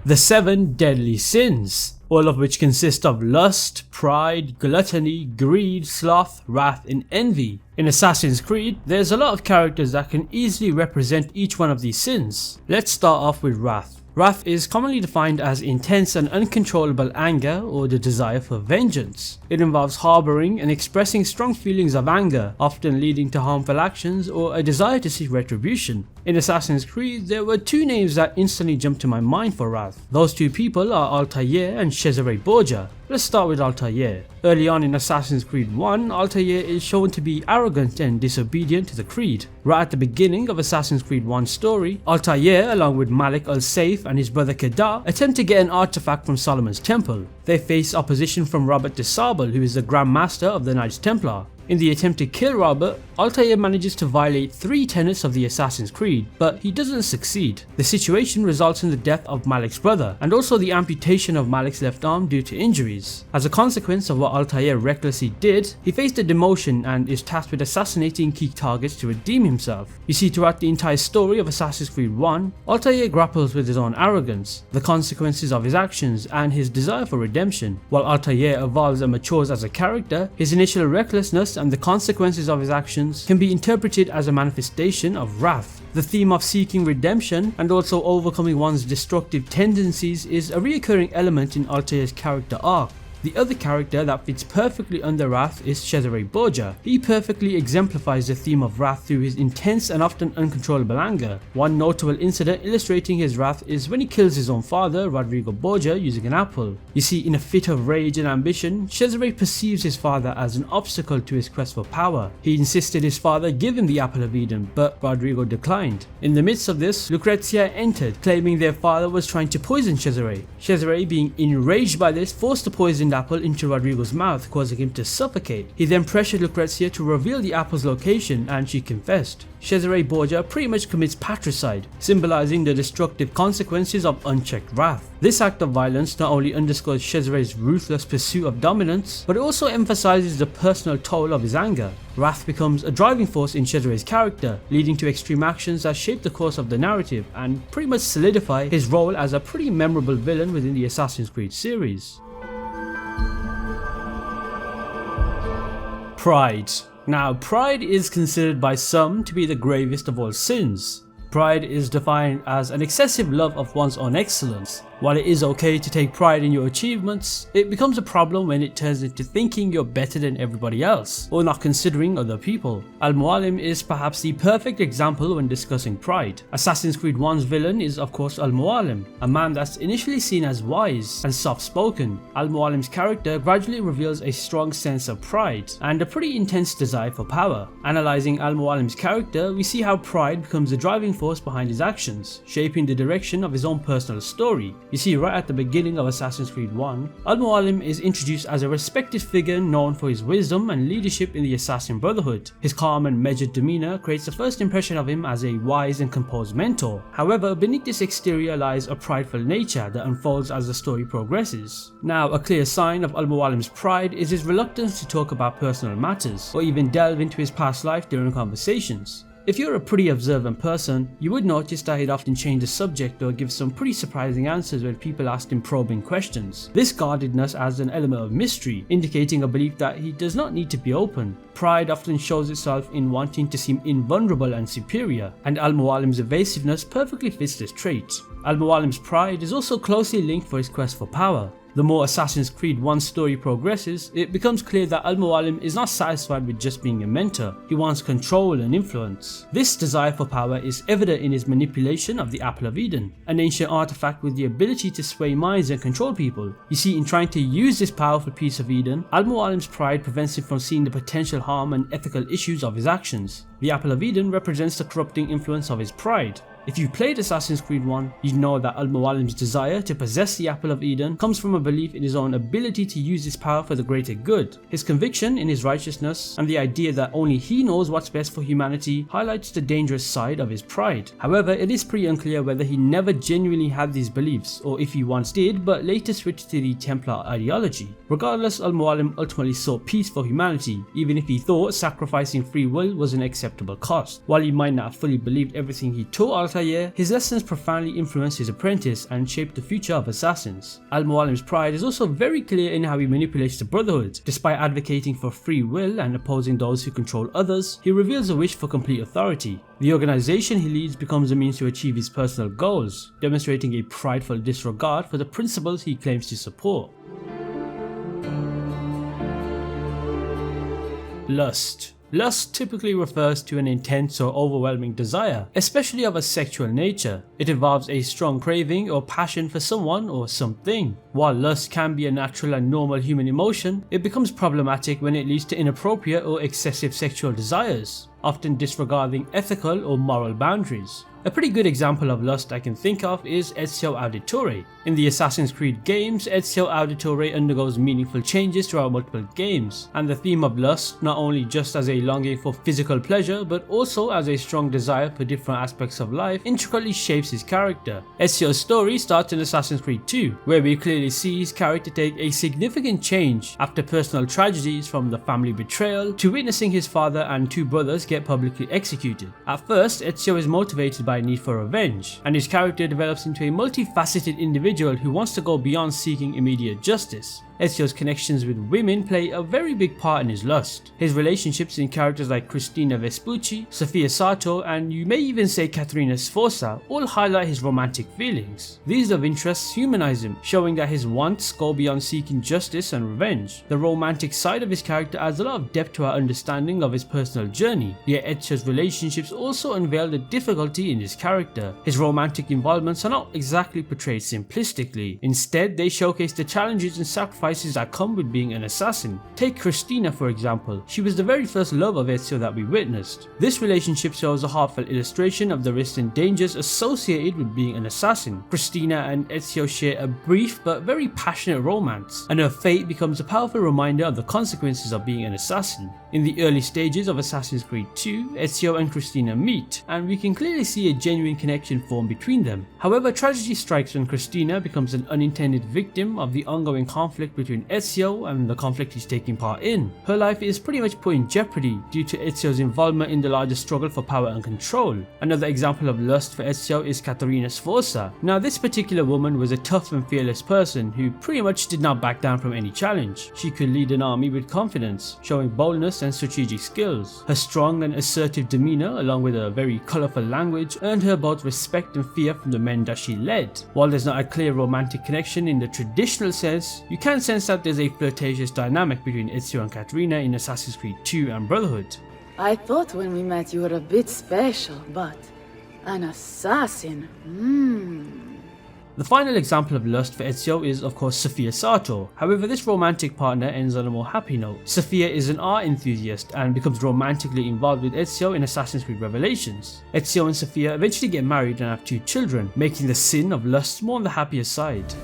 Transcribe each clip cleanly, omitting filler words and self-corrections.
the 7 deadly sins, all of which consist of lust, pride, gluttony, greed, sloth, wrath, and envy. In Assassin's Creed, there's a lot of characters that can easily represent each one of these sins. Let's start off with wrath. Wrath is commonly defined as intense and uncontrollable anger or the desire for vengeance. It involves harboring and expressing strong feelings of anger, often leading to harmful actions or a desire to seek retribution. In Assassin's Creed, there were 2 names that instantly jumped to my mind for wrath. Those 2 people are Altair and Cesare Borgia. Let's start with Altair. Early on in Assassin's Creed 1, Altair is shown to be arrogant and disobedient to the Creed. Right at the beginning of Assassin's Creed 1's story, Altair, along with Malik al-Saif and his brother Kedar, attempt to get an artifact from Solomon's temple. They face opposition from Robert de Sable, who is the Grand Master of the Knights Templar. In the attempt to kill Robert, Altair manages to violate 3 tenets of the Assassin's Creed, but he doesn't succeed. The situation results in the death of Malik's brother, and also the amputation of Malik's left arm due to injuries. As a consequence of what Altair recklessly did, he faced a demotion and is tasked with assassinating key targets to redeem himself. You see, throughout the entire story of Assassin's Creed 1, Altair grapples with his own arrogance, the consequences of his actions, and his desire for redemption. While Altair evolves and matures as a character, his initial recklessness and the consequences of his actions can be interpreted as a manifestation of wrath. The theme of seeking redemption and also overcoming one's destructive tendencies is a recurring element in Altair's character arc. The other character that fits perfectly under wrath is Cesare Borgia. He perfectly exemplifies the theme of wrath through his intense and often uncontrollable anger. One notable incident illustrating his wrath is when he kills his own father, Rodrigo Borgia, using an apple. You see, in a fit of rage and ambition, Cesare perceives his father as an obstacle to his quest for power. He insisted his father give him the apple of Eden, but Rodrigo declined. In the midst of this, Lucrezia entered, claiming their father was trying to poison Cesare. Cesare, being enraged by this, forced the poison apple into Rodrigo's mouth, causing him to suffocate. He then pressured Lucrezia to reveal the apple's location, and she confessed. Cesare Borgia pretty much commits patricide, symbolizing the destructive consequences of unchecked wrath. This act of violence not only underscores Cesare's ruthless pursuit of dominance, but it also emphasizes the personal toll of his anger. Wrath becomes a driving force in Cesare's character, leading to extreme actions that shape the course of the narrative and pretty much solidify his role as a pretty memorable villain within the Assassin's Creed series. Pride. Now, pride is considered by some to be the gravest of all sins. Pride is defined as an excessive love of one's own excellence. While it is okay to take pride in your achievements, it becomes a problem when it turns into thinking you're better than everybody else, or not considering other people. Al-Mualim is perhaps the perfect example when discussing pride. Assassin's Creed 1's villain is of course Al-Mualim, a man that's initially seen as wise and soft-spoken. Al-Mualim's character gradually reveals a strong sense of pride and a pretty intense desire for power. Analyzing Al-Mualim's character, we see how pride becomes the driving force behind his actions, shaping the direction of his own personal story. You see, right at the beginning of Assassin's Creed 1, Al-Mualim is introduced as a respected figure known for his wisdom and leadership in the Assassin Brotherhood. His calm and measured demeanor creates the first impression of him as a wise and composed mentor. However, beneath this exterior lies a prideful nature that unfolds as the story progresses. Now, a clear sign of Al-Mualim's pride is his reluctance to talk about personal matters, or even delve into his past life during conversations. If you're a pretty observant person, you would notice that he'd often change the subject or give some pretty surprising answers when people asked him probing questions. This guardedness adds an element of mystery, indicating a belief that he does not need to be open. Pride often shows itself in wanting to seem invulnerable and superior, and Al-Mualim's evasiveness perfectly fits this trait. Al-Mualim's pride is also closely linked for his quest for power. The more Assassin's Creed 1's story progresses, it becomes clear that Al-Mualim is not satisfied with just being a mentor. He wants control and influence. This desire for power is evident in his manipulation of the Apple of Eden, an ancient artifact with the ability to sway minds and control people. You see, in trying to use this powerful piece of Eden, Al-Mualim's pride prevents him from seeing the potential harm and ethical issues of his actions. The Apple of Eden represents the corrupting influence of his pride. If you played Assassin's Creed 1, you know that Al-Mualim's desire to possess the Apple of Eden comes from a belief in his own ability to use this power for the greater good. His conviction in his righteousness and the idea that only he knows what's best for humanity highlights the dangerous side of his pride. However, it is pretty unclear whether he never genuinely had these beliefs, or if he once did but later switched to the Templar ideology. Regardless, Al-Mualim ultimately sought peace for humanity, even if he thought sacrificing free will was an acceptable cost. While he might not have fully believed everything he taught Clayer, his lessons profoundly influenced his apprentice and shaped the future of assassins. Al-Mualim's pride is also very clear in how he manipulates the Brotherhood. Despite advocating for free will and opposing those who control others, he reveals a wish for complete authority. The organization he leads becomes a means to achieve his personal goals, demonstrating a prideful disregard for the principles he claims to support. Lust. Lust typically refers to an intense or overwhelming desire, especially of a sexual nature. It involves a strong craving or passion for someone or something. While lust can be a natural and normal human emotion, it becomes problematic when it leads to inappropriate or excessive sexual desires, often disregarding ethical or moral boundaries. A pretty good example of lust I can think of is Ezio Auditore. In the Assassin's Creed games, Ezio Auditore undergoes meaningful changes throughout multiple games, and the theme of lust, not only just as a longing for physical pleasure but also as a strong desire for different aspects of life, intricately shapes his character. Ezio's story starts in Assassin's Creed 2, where we clearly see his character take a significant change after personal tragedies, from the family betrayal to witnessing his father and two brothers get publicly executed. At first, Ezio is motivated by a need for revenge, and his character develops into a multifaceted individual who wants to go beyond seeking immediate justice. Ezio's connections with women play a very big part in his lust. His relationships in characters like Cristina Vespucci, Sofia Sato, and you may even say Caterina Sforza all highlight his romantic feelings. These love interests humanize him, showing that his wants go beyond seeking justice and revenge. The romantic side of his character adds a lot of depth to our understanding of his personal journey, yet Ezio's relationships also unveil the difficulty in his character. His romantic involvements are not exactly portrayed simplistically. Instead, they showcase the challenges and sacrifices that come with being an assassin. Take Cristina for example. She was the very first love of Ezio that we witnessed. This relationship shows a heartfelt illustration of the risks and dangers associated with being an assassin. Cristina and Ezio share a brief but very passionate romance, and her fate becomes a powerful reminder of the consequences of being an assassin. In the early stages of Assassin's Creed 2, Ezio and Cristina meet, and we can clearly see a genuine connection form between them. However, tragedy strikes when Cristina becomes an unintended victim of the ongoing conflict between Ezio and the conflict he's taking part in. Her life is pretty much put in jeopardy due to Ezio's involvement in the larger struggle for power and control. Another example of lust for Ezio is Caterina Sforza. Now, this particular woman was a tough and fearless person who pretty much did not back down from any challenge. She could lead an army with confidence, showing boldness and strategic skills. Her strong and assertive demeanor, along with a very colorful language, earned her both respect and fear from the men that she led. While there's not a clear romantic connection in the traditional sense, you can sense that there's a flirtatious dynamic between Ezio and Caterina in Assassin's Creed 2 and Brotherhood. I thought when we met you were a bit special, but an assassin, The final example of lust for Ezio is of course Sofia Sato. However, this romantic partner ends on a more happy note. Sofia is an art enthusiast and becomes romantically involved with Ezio in Assassin's Creed Revelations. Ezio and Sofia eventually get married and have 2 children, making the sin of lust more on the happier side.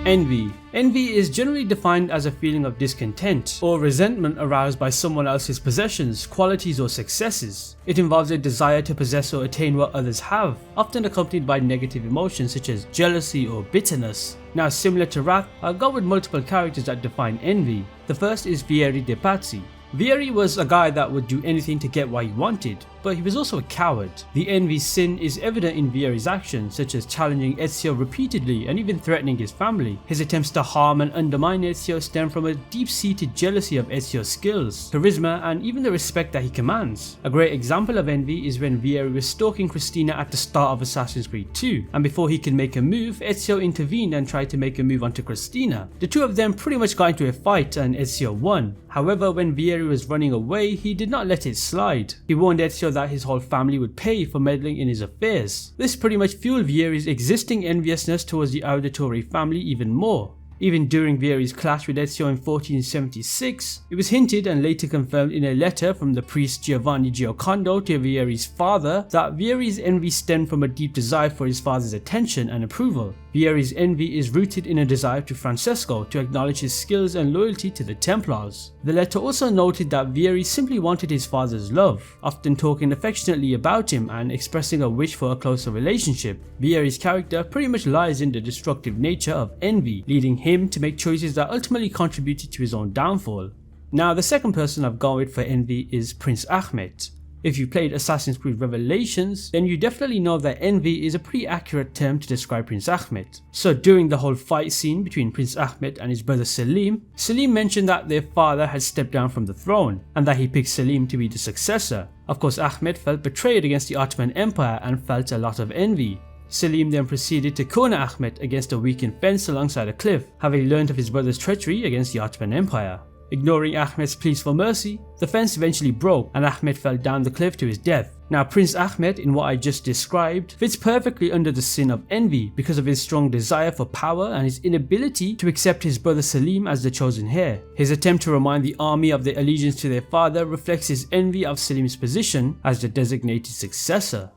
Envy. Envy is generally defined as a feeling of discontent or resentment aroused by someone else's possessions, qualities, or successes. It involves a desire to possess or attain what others have, often accompanied by negative emotions such as jealousy or bitterness. Now, similar to wrath, I'll go with multiple characters that define envy. The first is Vieri de Pazzi. Vieri was a guy that would do anything to get what he wanted, but he was also a coward. The envy sin is evident in Vieri's actions, such as challenging Ezio repeatedly and even threatening his family. His attempts to harm and undermine Ezio stem from a deep-seated jealousy of Ezio's skills, charisma, and even the respect that he commands. A great example of envy is when Vieri was stalking Cristina at the start of Assassin's Creed 2, and before he could make a move, Ezio intervened and tried to make a move onto Cristina. The two of them pretty much got into a fight and Ezio won. However, when Vieri was running away, he did not let it slide. He warned Ezio that his whole family would pay for meddling in his affairs. This pretty much fueled Vieri's existing enviousness towards the Auditore family even more. Even during Vieri's clash with Ezio in 1476, it was hinted and later confirmed in a letter from the priest Giovanni Giocondo to Vieri's father that Vieri's envy stemmed from a deep desire for his father's attention and approval. Vieri's envy is rooted in a desire to Francesco to acknowledge his skills and loyalty to the Templars. The letter also noted that Vieri simply wanted his father's love, often talking affectionately about him and expressing a wish for a closer relationship. Vieri's character pretty much lies in the destructive nature of envy, leading him to make choices that ultimately contributed to his own downfall. Now the second person I've gone with for envy is Prince Ahmed. If you played Assassin's Creed Revelations, then you definitely know that envy is a pretty accurate term to describe Prince Ahmed. So during the whole fight scene between Prince Ahmed and his brother Selim mentioned that their father had stepped down from the throne and that he picked Selim to be the successor. Of course, Ahmed felt betrayed against the Ottoman Empire and felt a lot of envy. Selim then proceeded to corner Ahmed against a weakened fence alongside a cliff, having learned of his brother's treachery against the Ottoman Empire. Ignoring Ahmed's pleas for mercy, the fence eventually broke and Ahmed fell down the cliff to his death. Now Prince Ahmed, in what I just described, fits perfectly under the sin of envy because of his strong desire for power and his inability to accept his brother Selim as the chosen heir. His attempt to remind the army of their allegiance to their father reflects his envy of Selim's position as the designated successor.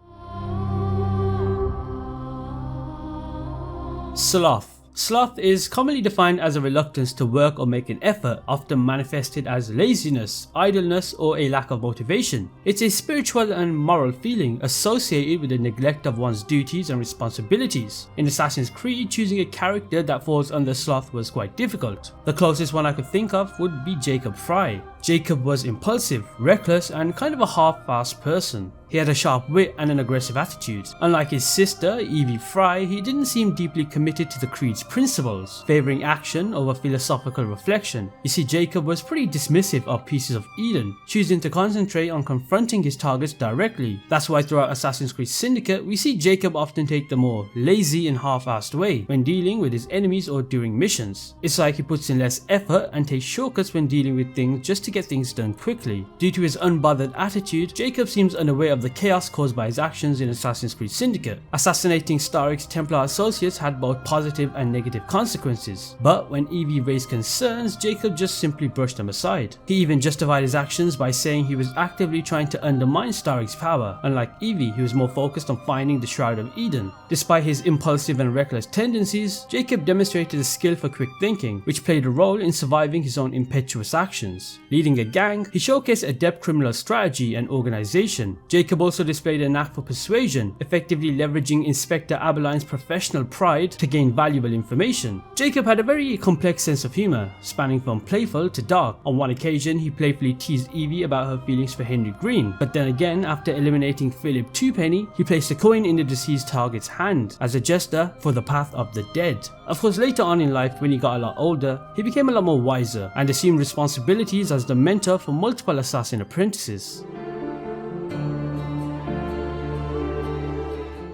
Sloth. Sloth is commonly defined as a reluctance to work or make an effort, often manifested as laziness, idleness, or a lack of motivation. It's a spiritual and moral feeling associated with the neglect of one's duties and responsibilities. In Assassin's Creed, choosing a character that falls under Sloth was quite difficult. The closest one I could think of would be Jacob Frye. Jacob was impulsive, reckless, and kind of a half-assed person. He had a sharp wit and an aggressive attitude. Unlike his sister, Evie Frye, he didn't seem deeply committed to the Creed's principles, favouring action over philosophical reflection. You see, Jacob was pretty dismissive of pieces of Eden, choosing to concentrate on confronting his targets directly. That's why throughout Assassin's Creed Syndicate, we see Jacob often take the more lazy and half-assed way when dealing with his enemies or during missions. It's like he puts in less effort and takes shortcuts when dealing with things just to get things done quickly. Due to his unbothered attitude, Jacob seems unaware of the chaos caused by his actions in Assassin's Creed Syndicate. Assassinating Starrick's Templar associates had both positive and negative consequences, but when Evie raised concerns, Jacob just simply brushed them aside. He even justified his actions by saying he was actively trying to undermine Starrick's power. Unlike Evie, he was more focused on finding the Shroud of Eden. Despite his impulsive and reckless tendencies, Jacob demonstrated a skill for quick thinking, which played a role in surviving his own impetuous actions. Leading a gang, he showcased adept criminal strategy and organization. Jacob also displayed a knack for persuasion, effectively leveraging Inspector Abeline's professional pride to gain valuable information. Jacob had a very complex sense of humor, spanning from playful to dark. On one occasion, he playfully teased Evie about her feelings for Henry Green, but then again, after eliminating Philip Twopenny, he placed a coin in the deceased target's hand as a gesture for the path of the dead. Of course, later on in life, when he got a lot older, he became a lot more wiser and assumed responsibilities as the mentor for multiple assassin apprentices.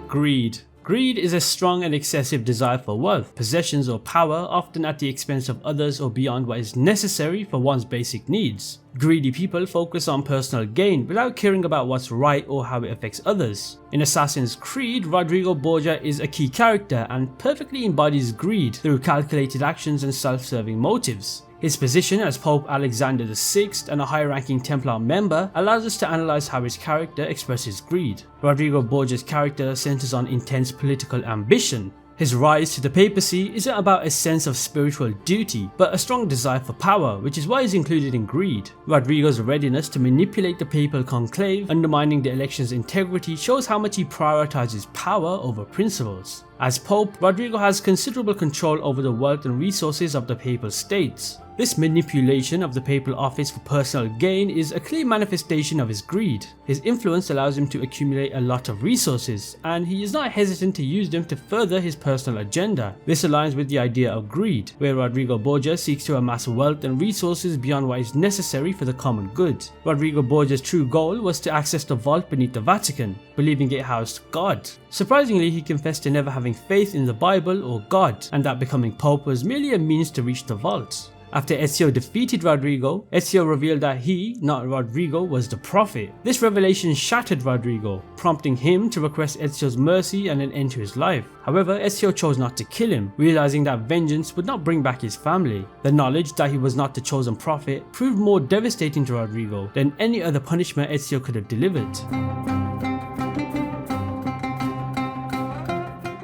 Greed. Greed is a strong and excessive desire for wealth, possessions, or power, often at the expense of others or beyond what is necessary for one's basic needs. Greedy people focus on personal gain without caring about what's right or how it affects others. In Assassin's Creed, Rodrigo Borgia is a key character and perfectly embodies greed through calculated actions and self-serving motives. His position as Pope Alexander VI and a high-ranking Templar member allows us to analyze how his character expresses greed. Rodrigo Borgia's character centers on intense political ambition. His rise to the papacy isn't about a sense of spiritual duty, but a strong desire for power, which is why he's included in greed. Rodrigo's readiness to manipulate the papal conclave, undermining the election's integrity, shows how much he prioritizes power over principles. As Pope, Rodrigo has considerable control over the wealth and resources of the papal states. This manipulation of the papal office for personal gain is a clear manifestation of his greed. His influence allows him to accumulate a lot of resources, and he is not hesitant to use them to further his personal agenda. This aligns with the idea of greed, where Rodrigo Borgia seeks to amass wealth and resources beyond what is necessary for the common good. Rodrigo Borgia's true goal was to access the vault beneath the Vatican, believing it housed God. Surprisingly, he confessed to never having faith in the Bible or God, and that becoming Pope was merely a means to reach the vault. After Ezio defeated Rodrigo, Ezio revealed that he, not Rodrigo, was the prophet. This revelation shattered Rodrigo, prompting him to request Ezio's mercy and an end to his life. However, Ezio chose not to kill him, realizing that vengeance would not bring back his family. The knowledge that he was not the chosen prophet proved more devastating to Rodrigo than any other punishment Ezio could have delivered.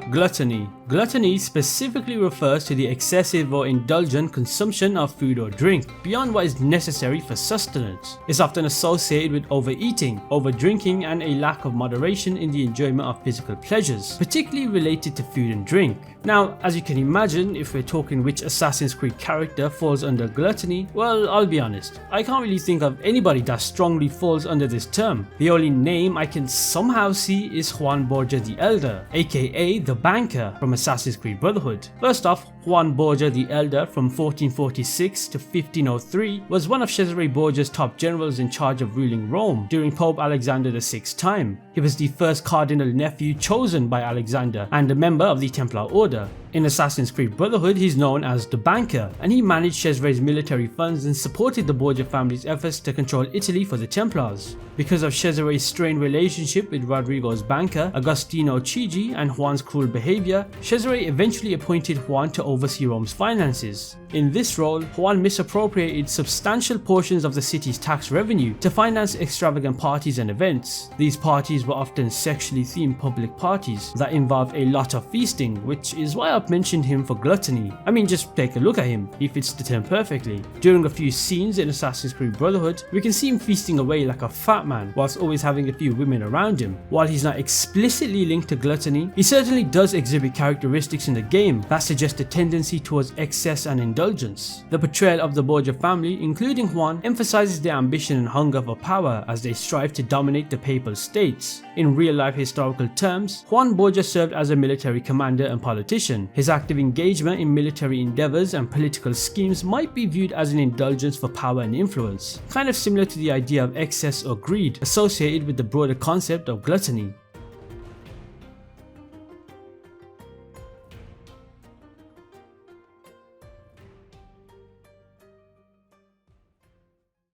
Gluttony. Gluttony specifically refers to the excessive or indulgent consumption of food or drink beyond what is necessary for sustenance. It's often associated with overeating, overdrinking, and a lack of moderation in the enjoyment of physical pleasures, particularly related to food and drink. Now, as you can imagine, if we're talking which Assassin's Creed character falls under gluttony, well, I'll be honest, I can't really think of anybody that strongly falls under this term. The only name I can somehow see is Juan Borgia the Elder, aka the Banker from Assassin's Creed Brotherhood. First off, Juan Borgia the Elder from 1446 to 1503 was one of Cesare Borgia's top generals in charge of ruling Rome during Pope Alexander VI's time. He was the first cardinal nephew chosen by Alexander and a member of the Templar Order. In Assassin's Creed Brotherhood, he's known as the Banker, and he managed Cesare's military funds and supported the Borgia family's efforts to control Italy for the Templars. Because of Cesare's strained relationship with Rodrigo's banker, Agostino Chigi, and Juan's cruel behavior, Cesare eventually appointed Juan to oversee Rome's finances. In this role, Juan misappropriated substantial portions of the city's tax revenue to finance extravagant parties and events. These parties were often sexually themed public parties that involved a lot of feasting, which is why I've mentioned him for gluttony. I mean, just take a look at him, he fits the term perfectly. During a few scenes in Assassin's Creed Brotherhood, we can see him feasting away like a fat man, whilst always having a few women around him. While he's not explicitly linked to gluttony, he certainly does exhibit characteristics in the game that suggest a tendency towards excess and indulgence. The portrayal of the Borgia family, including Juan, emphasizes their ambition and hunger for power as they strive to dominate the papal states. In real-life historical terms, Juan Borgia served as a military commander and politician. His active engagement in military endeavors and political schemes might be viewed as an indulgence for power and influence, kind of similar to the idea of excess or greed associated with the broader concept of gluttony.